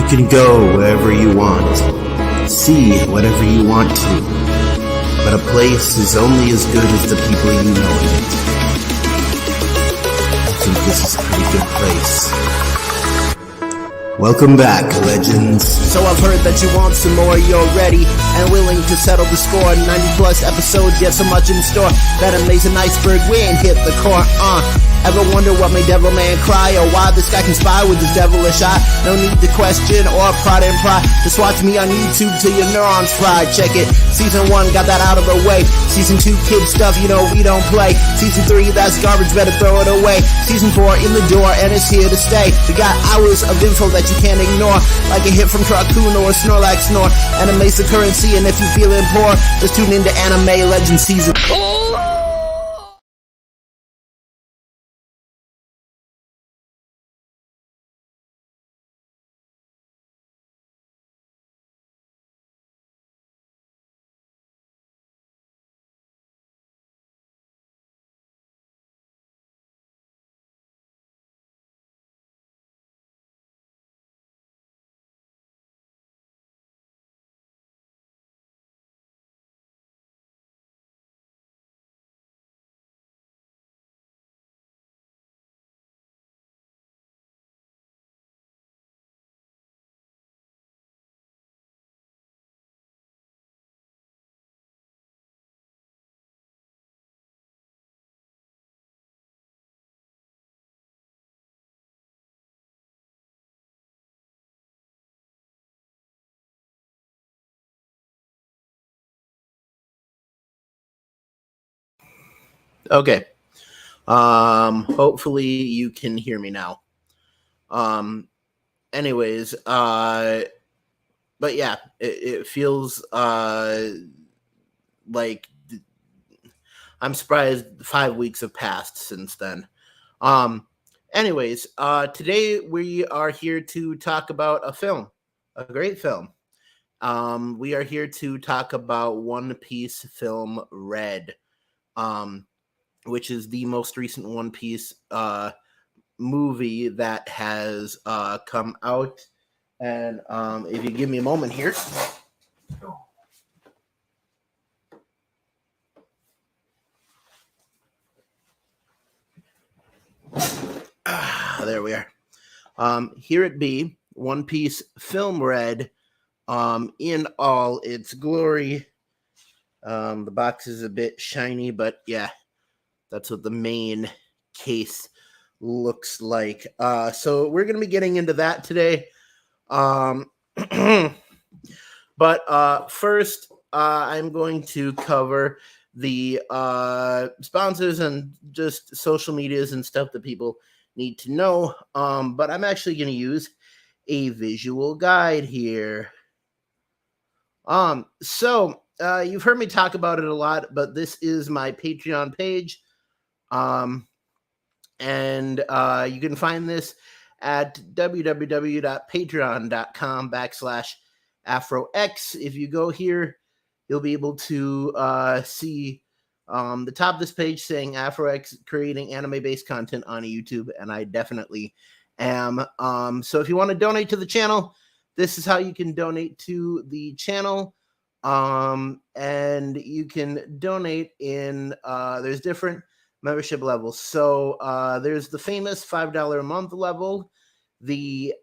can go wherever you want, see whatever you want to, but a place is only as good as the people you know in it. I think this is a pretty good place. Welcome back, legends. So I've heard that you want some more, you're ready and willing to settle the score. 90 plus episodes, yet so much in store. That amazing iceberg wind hit the core, Ever wonder what made Devil Man cry, or why this guy can spy with his devilish eye? No need to question or prod and pry. Just watch me on YouTube till your neurons fry. Check it, season 1 got that out of the way. Season 2 kid stuff, you know we don't play. Season 3 that's garbage, better throw it away. Season 4 in the door and it's here to stay. We got hours of info that you can't ignore, like a hit from Raccoon or a Snorlax snore. Anime's the currency, and if you feeling poor, just tune into Anime Legend Season. Okay. Hopefully you can hear me now. Anyways, but yeah, it feels like I'm surprised 5 weeks have passed since then. Anyways, today we are here to talk about a film, a great film. We are here to talk about One Piece film Red, which is the most recent One Piece movie that has come out. And if you give me a moment here. There we are. Here it be, One Piece film Red, in all its glory. The box is a bit shiny, but yeah, that's what the main case looks like. So we're going to be getting into that today. But first, I'm going to cover the sponsors and just social medias and stuff that people need to know. But I'm actually going to use a visual guide here. So you've heard me talk about it a lot, but this is my Patreon page. And you can find this at www.patreon.com/AfroX. If you go here, you'll be able to see the top of this page saying AfroX creating anime-based content on YouTube, and I definitely am. So if you want to donate to the channel, this is how you can donate to the channel. And you can donate in, there's different membership levels. So there's the famous $5 a month level, the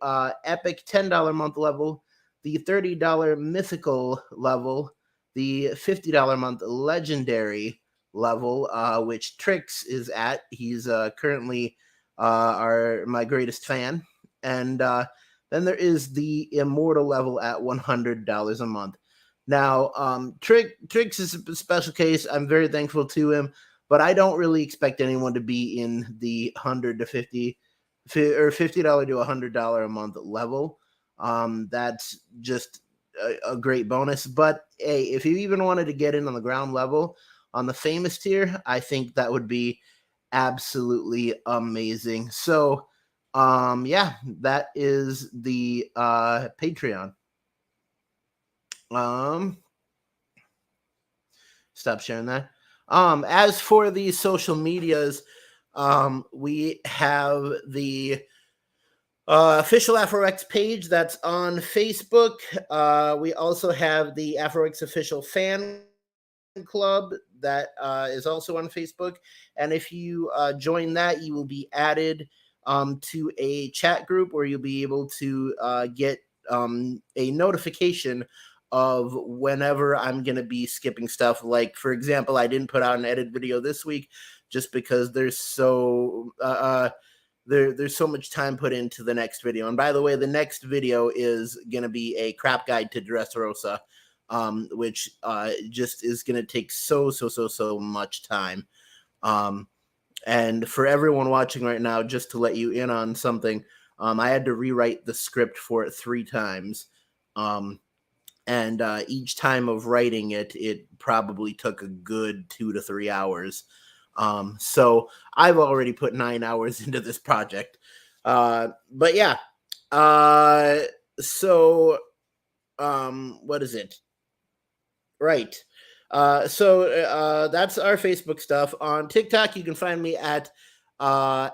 epic $10 a month level, the $30 mythical level, the $50 a month legendary level, which Trix is at. He's currently my greatest fan. And then there is the immortal level at $100 a month. Now, Trix is a special case. I'm very thankful to him, but I don't really expect anyone to be in the $100 to $50 or $50 to $100 a month level. That's just a great bonus. But hey, if you even wanted to get in on the ground level on the famous tier, I think that would be absolutely amazing. So, yeah, that is the Patreon. Stop sharing that. As for the social medias, we have the Official AfroX page that's on Facebook. We also have the AfroX official fan club that is also on Facebook. And if you join that, you will be added to a chat group where you'll be able to get a notification of whenever I'm going to be skipping stuff. Like, for example, I didn't put out an edit video this week just because there's so much time put into the next video. And by the way, the next video is going to be a crap guide to Dressrosa, which just is going to take so much time. And for everyone watching right now, just to let you in on something, I had to rewrite the script for it 3 times. And each time of writing it, it probably took a good 2 to 3 hours. So I've already put 9 hours into this project. But yeah. What is it? Right. That's our Facebook stuff. On TikTok, you can find me at AfroX_YT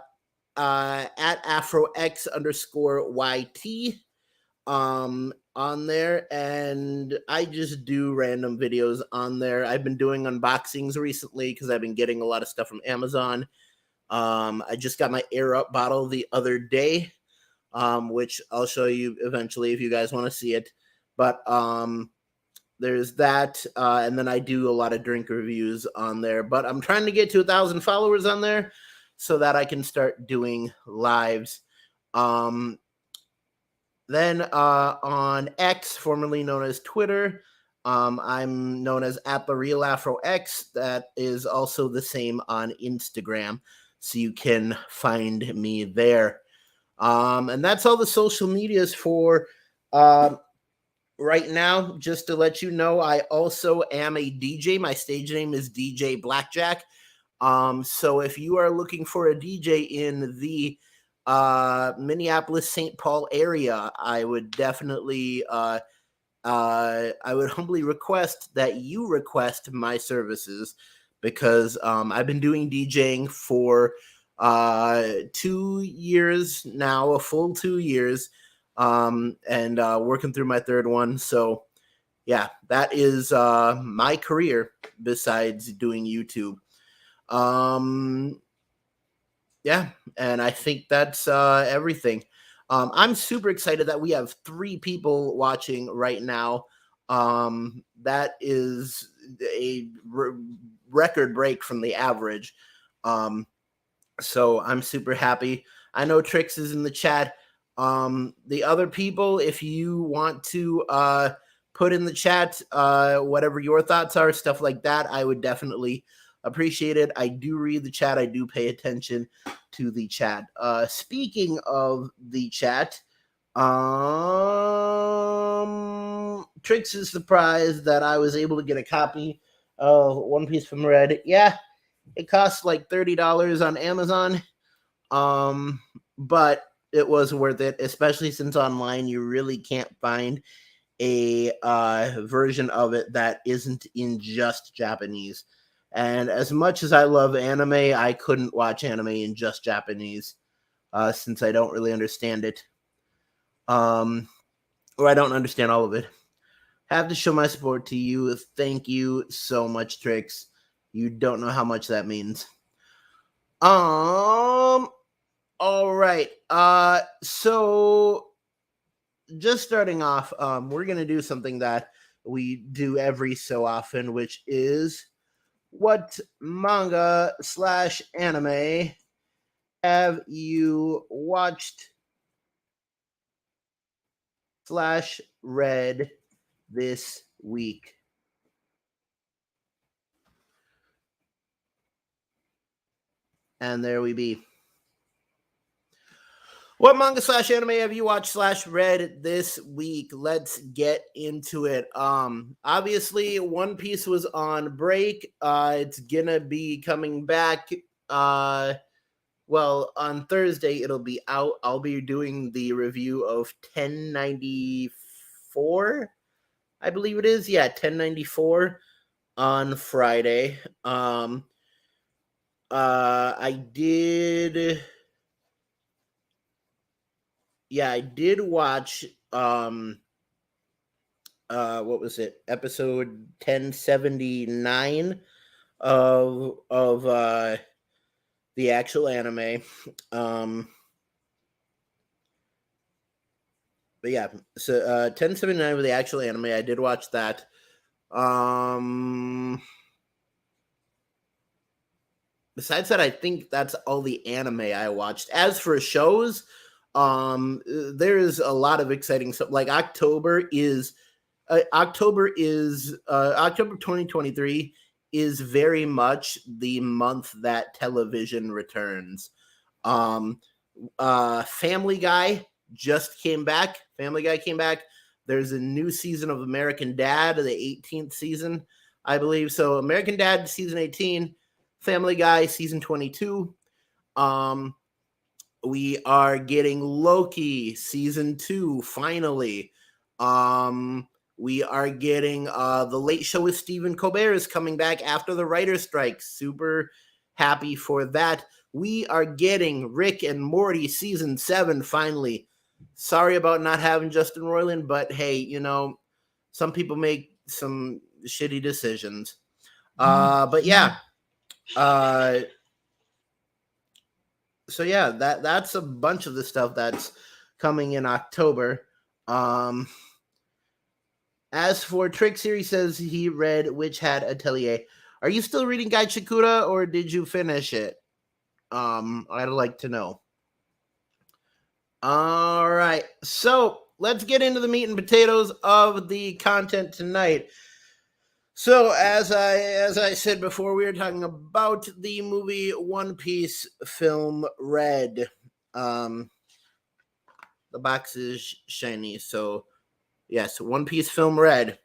on there, and I just do random videos on there. I've been doing unboxings recently because I've been getting a lot of stuff from Amazon. I just got my Air Up bottle the other day, which I'll show you eventually if you guys want to see it. But there's that, and then I do a lot of drink reviews on there. But I'm trying to get to 1,000 followers on there so that I can start doing lives. Then on X, formerly known as Twitter, I'm known as @TheRealAfroX. That is also the same on Instagram, so you can find me there. And that's all the social medias for right now. Just to let you know, I also am a DJ. My stage name is DJ Blackjack. So if you are looking for a DJ in the Minneapolis, St. Paul area, I would definitely I would humbly request that you request my services, because I've been doing DJing for 2 years now, a full 2 years, and working through my 3rd one. So yeah, that is my career besides doing YouTube. Yeah, and I think that's everything. I'm super excited that we have 3 people watching right now. That is a record break from the average. So I'm super happy. I know Trix is in the chat. The other people, if you want to put in the chat whatever your thoughts are, stuff like that, I would definitely appreciate it. I do read the chat. I do pay attention to the chat. Speaking of the chat, Trix is surprised that I was able to get a copy of One Piece from Red. Yeah, it costs like $30 on Amazon, but it was worth it, especially since online you really can't find a version of it that isn't in just Japanese. And as much as I love anime, I couldn't watch anime in just Japanese, since I don't really understand it. Or I don't understand all of it. Have to show my support to you. Thank you so much, Trix. You don't know how much that means. All right. So just starting off, we're gonna do something that we do every so often, which is what manga/anime have you watched/read this week? And there we be. What manga/anime have you watched/read this week? Let's get into it. Obviously, One Piece was on break. It's gonna be coming back. Well, on Thursday it'll be out. I'll be doing the review of 1094. I believe it is. Yeah, 1094 on Friday. I did yeah, I did watch what was it? Episode 1079 of the actual anime. Um but yeah, so 1079 with the actual anime, I did watch that. Um Besides that, I think that's all the anime I watched. As for shows, there is a lot of exciting stuff. Like October 2023 is very much the month that television returns. Um, Family Guy just came back. Family Guy came back. There's a new season of American Dad, the 18th season, I believe. So American Dad season 18, Family Guy season 22. Um, we are getting Loki season 2 finally. We are getting the Late Show with Stephen Colbert is coming back after the writer's strike. Super happy for that. We are getting Rick and Morty season 7 finally. Sorry about not having Justin Roiland, but hey, some people make some shitty decisions. But yeah. So yeah, that's a bunch of the stuff that's coming in October. As for Trick Series says he read Witch Hat Atelier. Are you still reading Guy Chikuta or did you finish it? I'd like to know. All right. So let's get into the meat and potatoes of the content tonight. So as I said before, we were talking about the movie One Piece film Red. The box is shiny, so yes, One Piece film Red.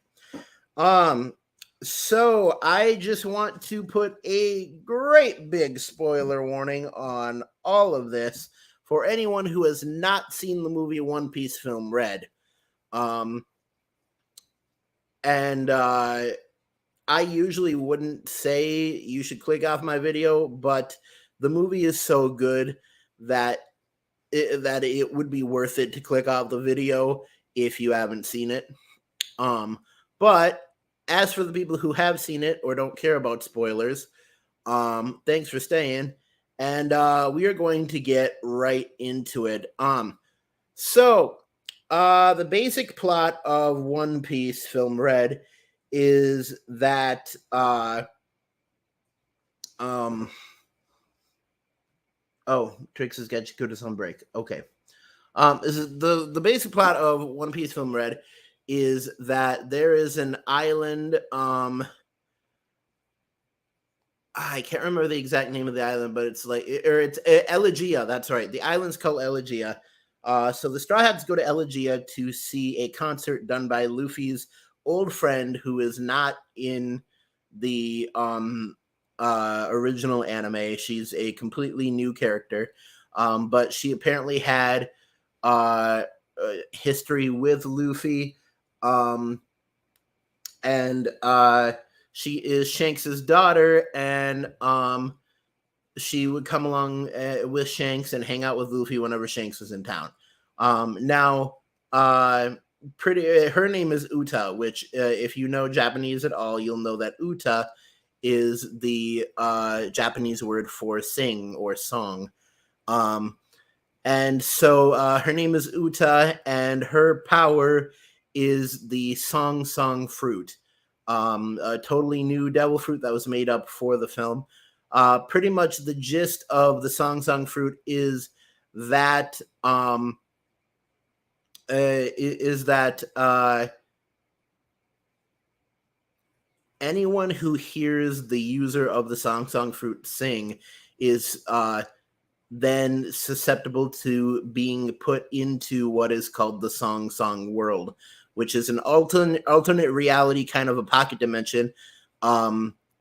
So I just want to put a great big spoiler warning on all of this for anyone who has not seen the movie One Piece film Red. And I usually wouldn't say you should click off my video, but the movie is so good that it would be worth it to click off the video if you haven't seen it. But as for the people who have seen it or don't care about spoilers, thanks for staying. And we are going to get right into it. So the basic plot of One Piece film Red is that Trix has got Chikuta's on break. Okay. Is the basic plot of One Piece film Red is that there is an island. I can't remember the exact name of the island, but it's Elegia. That's right. The island's called Elegia. So the Straw Hats go to Elegia to see a concert done by Luffy's old friend, who is not in the original anime. She's a completely new character, but she apparently had history with Luffy, and she is Shanks's daughter, and she would come along with Shanks and hang out with Luffy whenever Shanks was in town. Now, her name is Uta, which if you know Japanese at all, you'll know that Uta is the Japanese word for sing or song. And so her name is Uta, and her power is the Song Song fruit, a totally new devil fruit that was made up for the film. Pretty much the gist of the Song Song fruit is that anyone who hears the user of the Song Song fruit sing is then susceptible to being put into what is called the Song Song world, which is an alternate reality kind of a pocket dimension,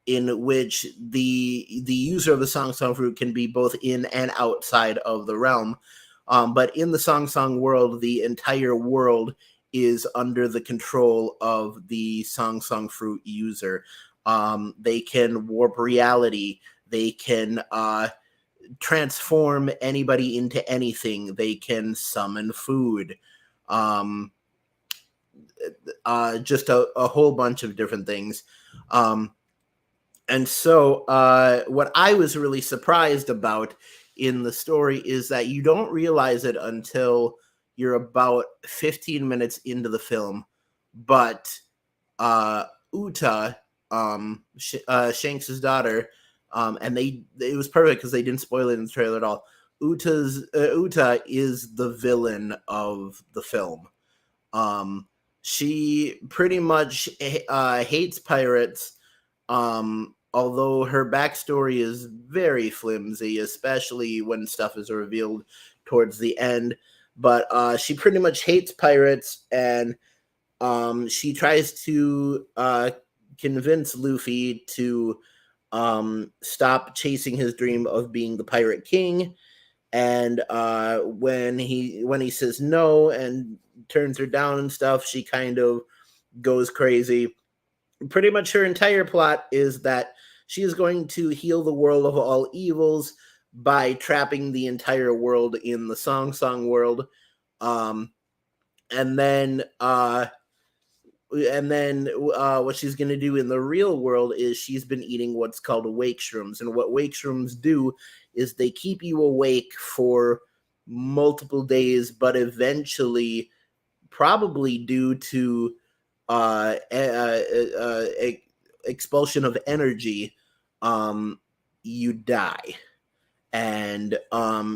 in which the user of the Song Song fruit can be both in and outside of the realm. But in the Song Song world, the entire world is under the control of the Song Song fruit user. They can warp reality. They can transform anybody into anything. They can summon food. Um, just a whole bunch of different things. Um, and so, what I was really surprised about in the story is that you don't realize it until you're about 15 minutes into the film. But Uta, Shanks's daughter, and it was perfect because they didn't spoil it in the trailer at all. Uta is the villain of the film. She pretty much hates pirates, although her backstory is very flimsy, especially when stuff is revealed towards the end. But she pretty much hates pirates, and she tries to convince Luffy to stop chasing his dream of being the pirate king. And when he says no and turns her down and stuff, she kind of goes crazy. Pretty much her entire plot is that she is going to heal the world of all evils by trapping the entire world in the Song world. Um, and then what she's going to do in the real world is she's been eating what's called wake shrooms. And what wake shrooms do is they keep you awake for multiple days, but eventually, probably due to expulsion of energy, you die. And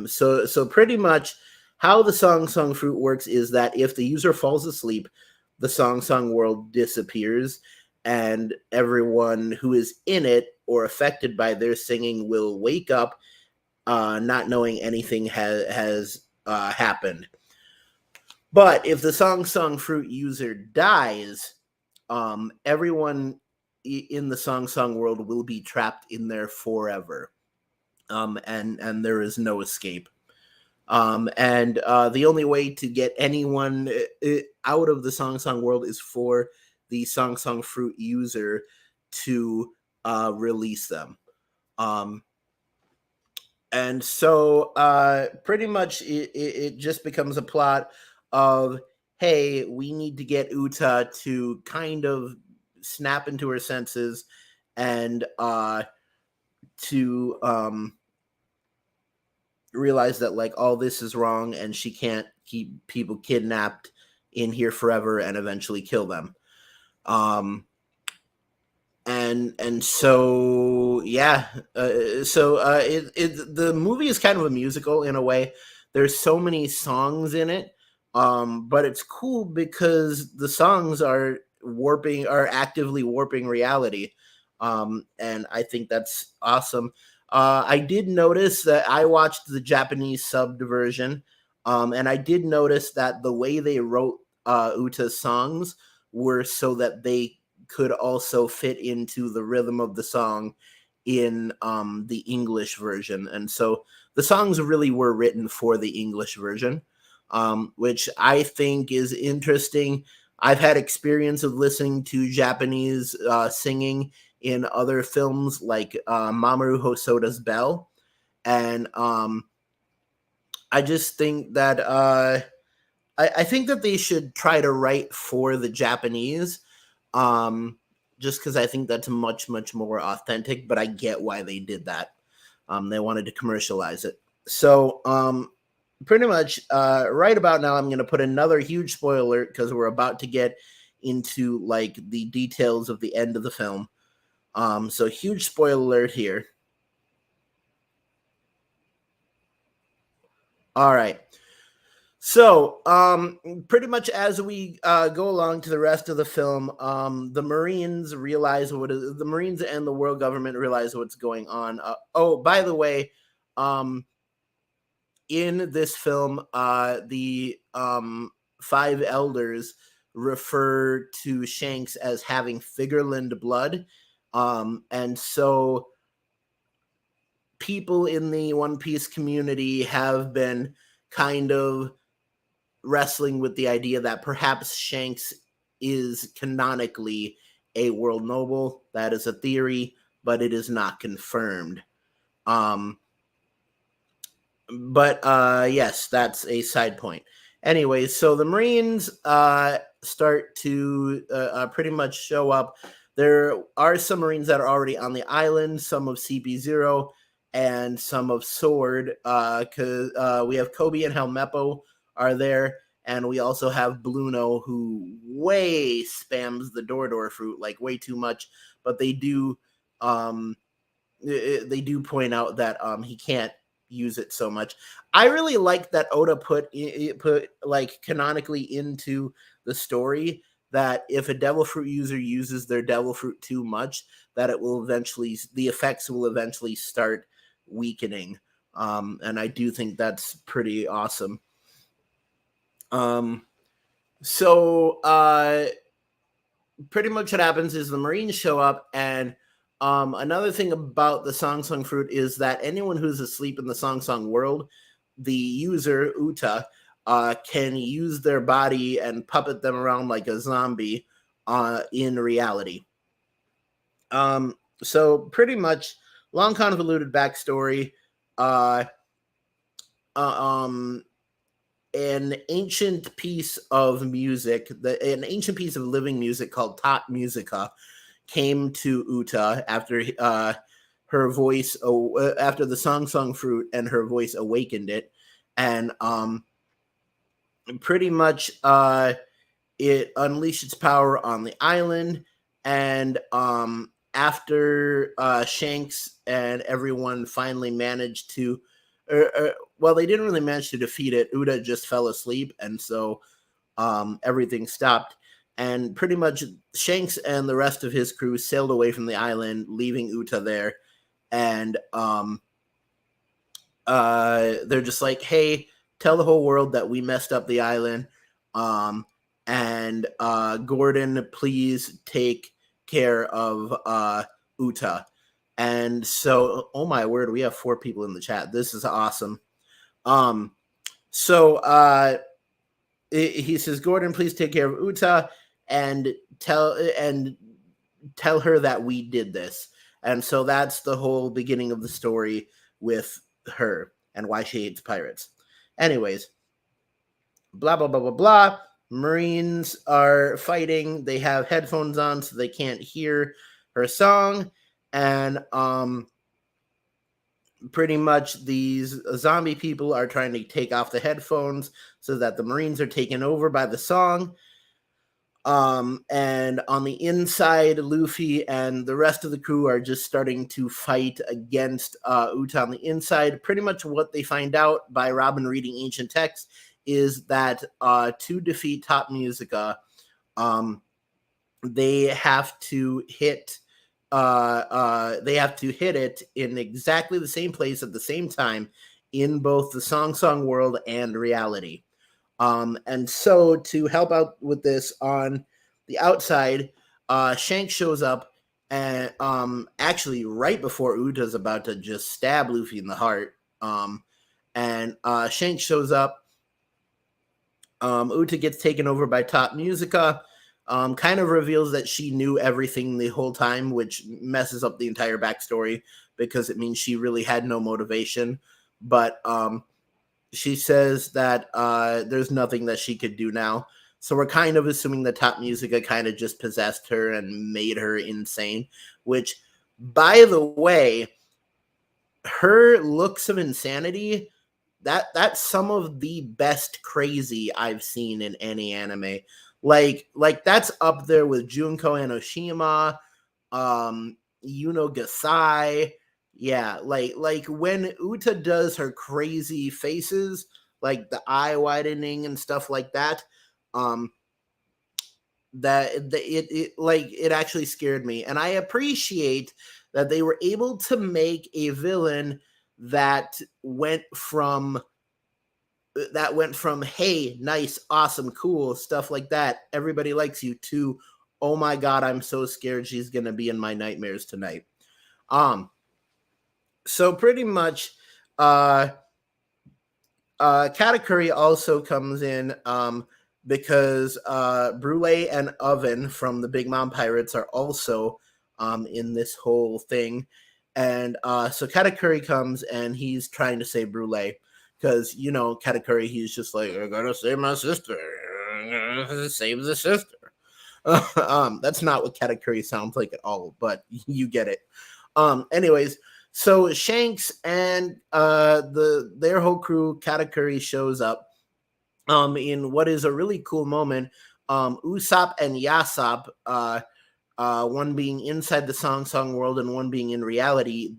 so pretty much how the Song fruit works is that if the user falls asleep, the Song world disappears, and everyone who is in it or affected by their singing will wake up, not knowing anything has happened. But if the Song fruit user dies, everyone in the Song world will be trapped in there forever, and there is no escape. And the only way to get anyone out of the Song world is for the Song fruit user to release them. And so pretty much it just becomes a plot of, hey, we need to get Uta to kind of snap into her senses and to realize that like all this is wrong and she can't keep people kidnapped in here forever and eventually kill them. And so yeah, the movie is kind of a musical in a way. There's so many songs in it, but it's cool because the songs are actively warping reality, and I think that's awesome. I did notice that I watched the Japanese subbed version, and I did notice that the way they wrote Uta's songs were so that they could also fit into the rhythm of the song in the English version. And so the songs really were written for the English version, which I think is interesting. I've had experience of listening to Japanese singing in other films like Mamoru Hosoda's Bell. And I just think that I think that they should try to write for the Japanese, just because I think that's much, much more authentic, but I get why they did that. They wanted to commercialize it. So pretty much right about now, I'm going to put another huge spoiler because we're about to get into like the details of the end of the film. So huge spoiler alert here. All right. So, pretty much as we go along to the rest of the film, the Marines the Marines and the world government realize what's going on. Oh, by the way, in this film, the five elders refer to Shanks as having Figureland blood, and so people in the One Piece community have been kind of wrestling with the idea that perhaps Shanks is canonically a world noble. That is a theory, but it is not confirmed. but yes, that's a side point. Anyways, so the Marines start to pretty much show up. There are some Marines that are already on the island, some of CP0 and some of Sword, because we have Kobe and Helmeppo are there, and we also have Bluno, who way spams the door fruit, like way too much, but um they do point out that he can't use it so much. I really like that Oda put like canonically into the story that if a devil fruit user uses their devil fruit too much, that it will eventually the effects will eventually start weakening. And I do think that's pretty awesome. Um, so pretty much what happens is the Marines show up, and another thing about the Song Song fruit is that anyone who's asleep in the Song Song world, the user Uta, can use their body and puppet them around like a zombie in reality. So pretty much long convoluted backstory. Uh, um, an ancient piece of music, an ancient piece of living music called Top Musica came to Uta after her voice after the song fruit and her voice awakened it, and pretty much it unleashed its power on the island, and after Shanks and everyone finally managed to well, they didn't really manage to defeat it. Uta just fell asleep, and so everything stopped. And pretty much Shanks and the rest of his crew sailed away from the island, leaving Uta there. And they're just like, hey, tell the whole world that we messed up the island. And Gordon, please take care of Uta. And so, oh my word, we have 4 people in the chat. This is awesome. So he says, Gordon, please take care of Uta and tell her that we did this. And so that's the whole beginning of the story with her and why she hates pirates. Anyways, blah blah blah blah blah. Marines are fighting. They have headphones on so they can't hear her song, and pretty much these zombie people are trying to take off the headphones so that the Marines are taken over by the song. And on the inside, Luffy and the rest of the crew are just starting to fight against Uta on the inside. Pretty much what they find out by Robin reading ancient texts is that to defeat Top Musica, they have to hit it in exactly the same place at the same time in both the Song world and reality. And so to help out with this on the outside, Shanks shows up and actually right before Uta's about to just stab Luffy in the heart. And Shanks shows up. Uta gets taken over by Top Musica. Kind of reveals that she knew everything the whole time, which messes up the entire backstory because it means she really had no motivation. But she says that there's nothing that she could do now. So we're kind of assuming that Top Musica kind of just possessed her and made her insane, which, by the way, her looks of insanity, that's some of the best crazy I've seen in any anime. Like that's up there with Junko Enoshima, Yuno Gasai. Yeah, like when Uta does her crazy faces, like the eye widening and stuff like that, it actually scared me, and I appreciate that they were able to make a villain that went from hey, nice, awesome, cool, stuff like that, everybody likes you, to oh my god, I'm so scared she's gonna be in my nightmares tonight. So pretty much Katakuri also comes in because Brule and Oven from the Big Mom Pirates are also in this whole thing. And so Katakuri comes and he's trying to save Brule. because Katakuri, he's just like, I gotta save my sister, save the sister. That's not what Katakuri sounds like at all, but you get it. Anyways, so Shanks and their whole crew, Katakuri, shows up in what is a really cool moment. Usopp and Yasop, one being inside the song world and one being in reality,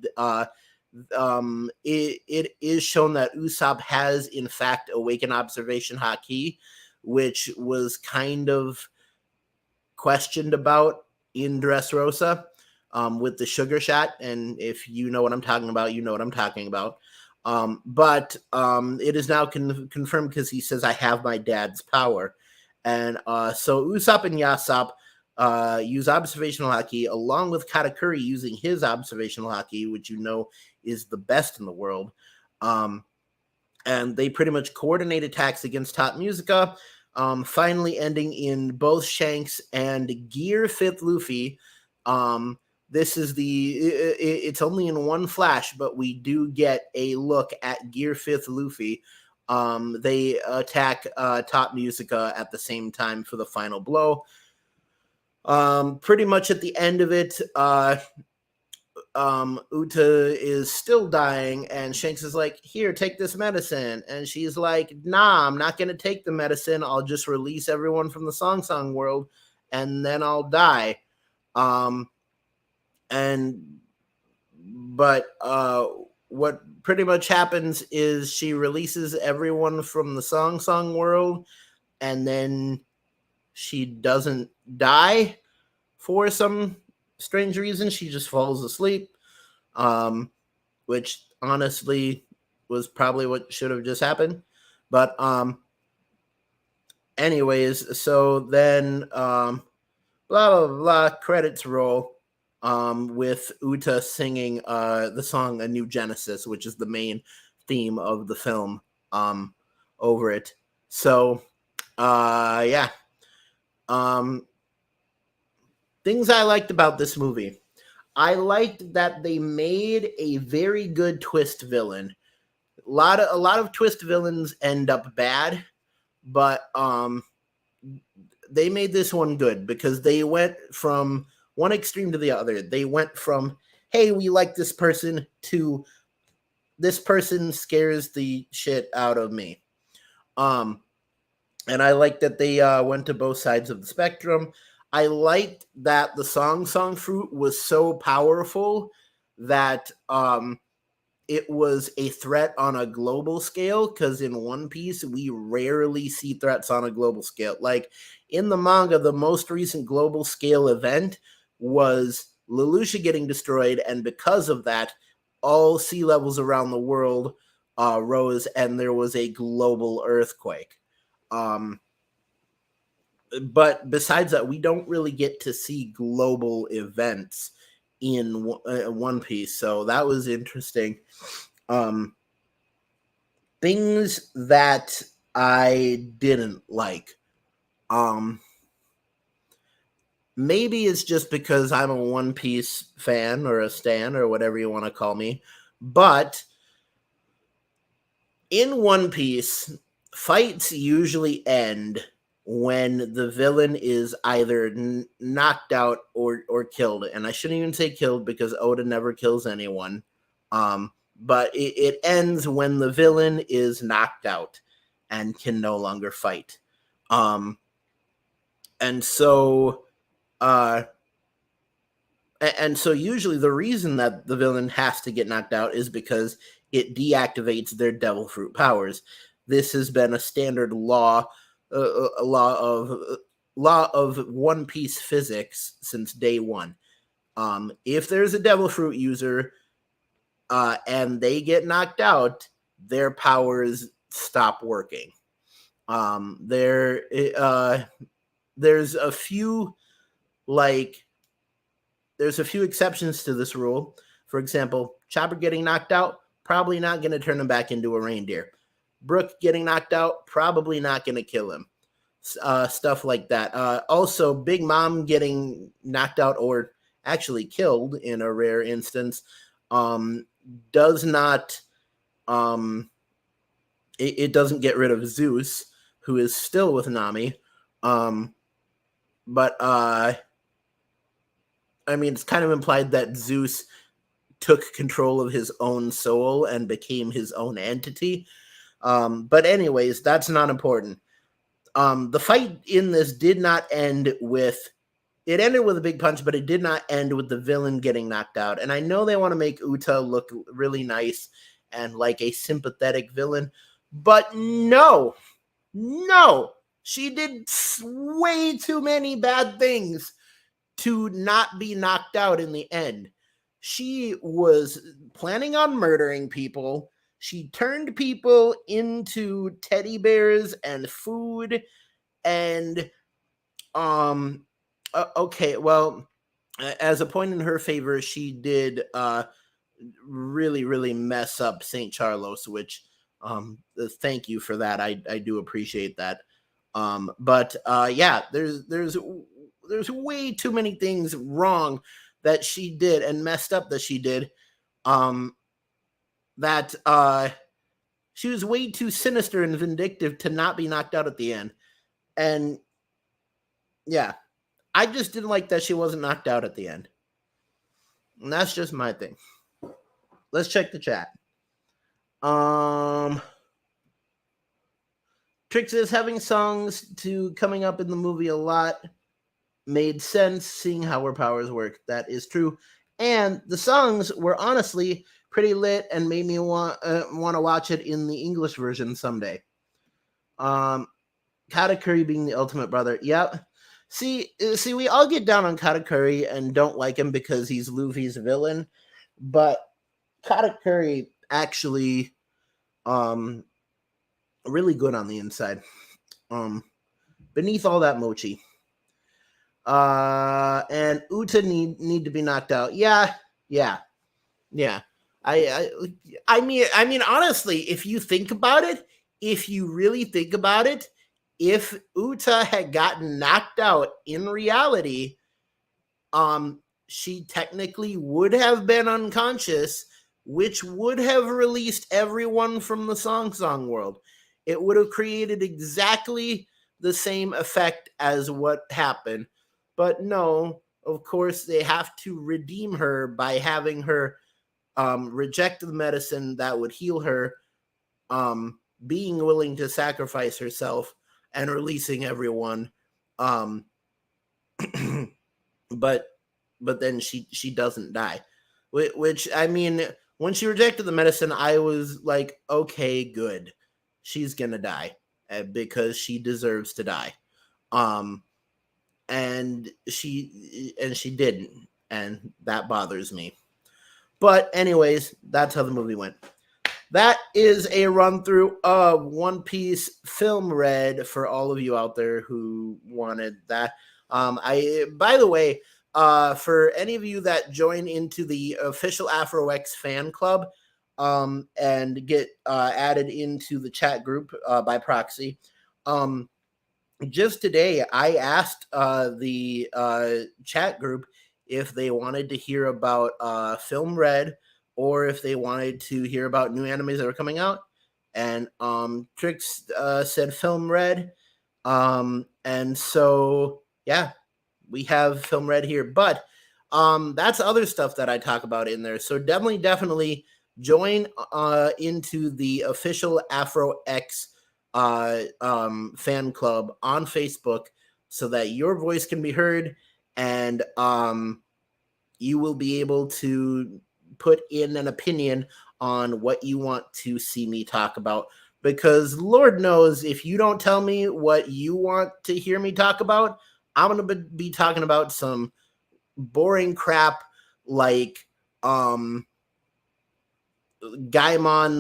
it is shown that Usopp has in fact awakened observation haki, which was kind of questioned about in Dressrosa, with the sugar shot. And if you know what I'm talking about, you know what I'm talking about. But it is now confirmed because he says, I have my dad's power. And so Usopp and Yasop use observational haki along with Katakuri using his observational haki, which is the best in the world. And they pretty much coordinate attacks against Top Musica, finally ending in both Shanks and Gear 5th Luffy. This is it's only in one flash, but we do get a look at Gear 5th Luffy. They attack Top Musica at the same time for the final blow. Pretty much at the end of it, Uta is still dying, and Shanks is like, here, take this medicine. And she's like, nah, I'm not going to take the medicine. I'll just release everyone from the song world, and then I'll die. What pretty much happens is she releases everyone from the song world, and then she doesn't die for some strange reason. She just falls asleep, which honestly was probably what should have just happened. But anyways, so then blah blah blah, credits roll, with Uta singing the song A New Genesis, which is the main theme of the film, over it. So yeah. Things I liked about this movie. I liked that they made a very good twist villain. A lot of twist villains end up bad, but they made this one good because they went from one extreme to the other. They went from, hey, we like this person, to this person scares the shit out of me. And I like that they went to both sides of the spectrum. I liked that the song fruit was so powerful that it was a threat on a global scale, because in One Piece, we rarely see threats on a global scale. Like, in the manga, the most recent global scale event was Lelouch getting destroyed, and because of that, all sea levels around the world rose, and there was a global earthquake. But besides that, we don't really get to see global events in One Piece, so that was interesting. Things that I didn't like. Maybe it's just because I'm a One Piece fan or a stan or whatever you want to call me, but in One Piece, fights usually end when the villain is either knocked out or killed. And I shouldn't even say killed, because Oda never kills anyone. But it ends when the villain is knocked out and can no longer fight. And so usually the reason that the villain has to get knocked out is because it deactivates their devil fruit powers. This has been a standard law of One Piece physics since day one. If there's a devil fruit user and they get knocked out, their powers stop working. There's a few exceptions to this rule. For example, Chopper getting knocked out, probably not going to turn him back into a reindeer. Brook getting knocked out, probably not going to kill him. Stuff like that. Also, Big Mom getting knocked out or actually killed in a rare instance does not it doesn't get rid of Zeus, who is still with Nami. But I mean, it's kind of implied that Zeus took control of his own soul and became his own entity. But anyways, that's not important. The fight in this did not end with, it ended with a big punch, but it did not end with the villain getting knocked out. And I know they want to make Uta look really nice and like a sympathetic villain, but no, she did way too many bad things to not be knocked out in the end. She was planning on murdering people. She turned people into teddy bears and food. And okay, well, as a point in her favor, she did really mess up St. Charlos, which thank you for that. I do appreciate that. But yeah, there's way too many things wrong that she did and messed up that she did. That she was way too sinister and vindictive to not be knocked out at the end. And yeah, I just didn't like that she wasn't knocked out at the end. And that's just my thing. Let's check the chat. Trix is having songs to coming up in the movie a lot. Made sense seeing how her powers work. That is true. And the songs were honestly pretty lit and made me want to watch it in the English version someday. Katakuri being the ultimate brother. Yep. See, we all get down on Katakuri and don't like him because he's Luffy's villain, but Katakuri actually really good on the inside. Beneath all that mochi. And Uta need to be knocked out. Yeah. I mean, honestly, if you think about it, if you really think about it, if Uta had gotten knocked out in reality, she technically would have been unconscious, which would have released everyone from the song world. It would have created exactly the same effect as what happened. But no, of course, they have to redeem her by having her reject the medicine that would heal her, being willing to sacrifice herself and releasing everyone. But then she doesn't die. Which, I mean, when she rejected the medicine, I was like, okay, good. She's gonna die because she deserves to die. And she didn't, and that bothers me. But anyways, that's how the movie went. That is a run through of One Piece Film Red for all of you out there who wanted that. By the way, for any of you that join into the official AfroX fan club and get added into the chat group by proxy, just today I asked the chat group if they wanted to hear about Film Red or if they wanted to hear about new animes that were coming out. And Trix said Film Red. And so, yeah, we have Film Red here. But that's other stuff that I talk about in there. So definitely join into the official AfroX fan club on Facebook so that your voice can be heard and you will be able to put in an opinion on what you want to see me talk about, because Lord knows if you don't tell me what you want to hear me talk about, I'm going to be talking about some boring crap like Gaimon,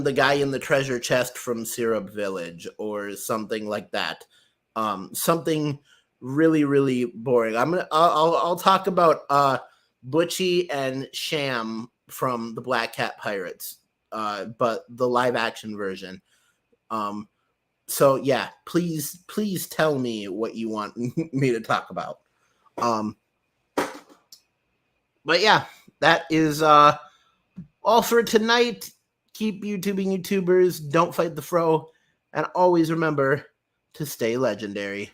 the guy in the treasure chest from Syrup Village, or something like that. Something really boring. I'll talk about Butchie and Sham from the Black Cat Pirates, but the live action version. So yeah, please tell me what you want me to talk about. But yeah, that is all for tonight. Keep YouTubing, YouTubers. Don't fight the fro. and always remember to stay legendary.